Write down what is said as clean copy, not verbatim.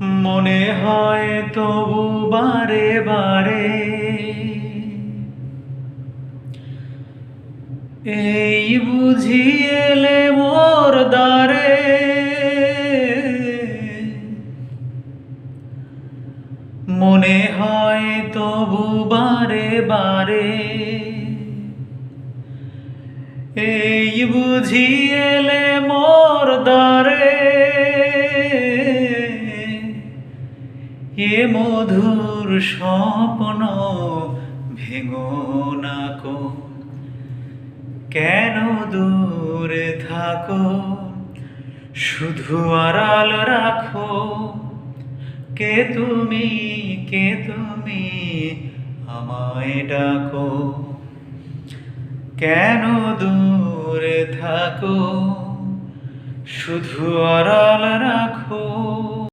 মনে হয় তবু বারে বারে এই বুঝি এলে মোর দ্বারে। মনে হয় তবু বারে বারে এই বুঝি এলে মোর দ্বারে। এ মধুর স্বপ্ন ভেঙো না কো, কেন দূরে থাকো, শুধু আড়াল রাখো। কে তুমি, কে তুমি আমায় ডাকো, কেন দূরে থাকো, শুধু আড়াল রাখো।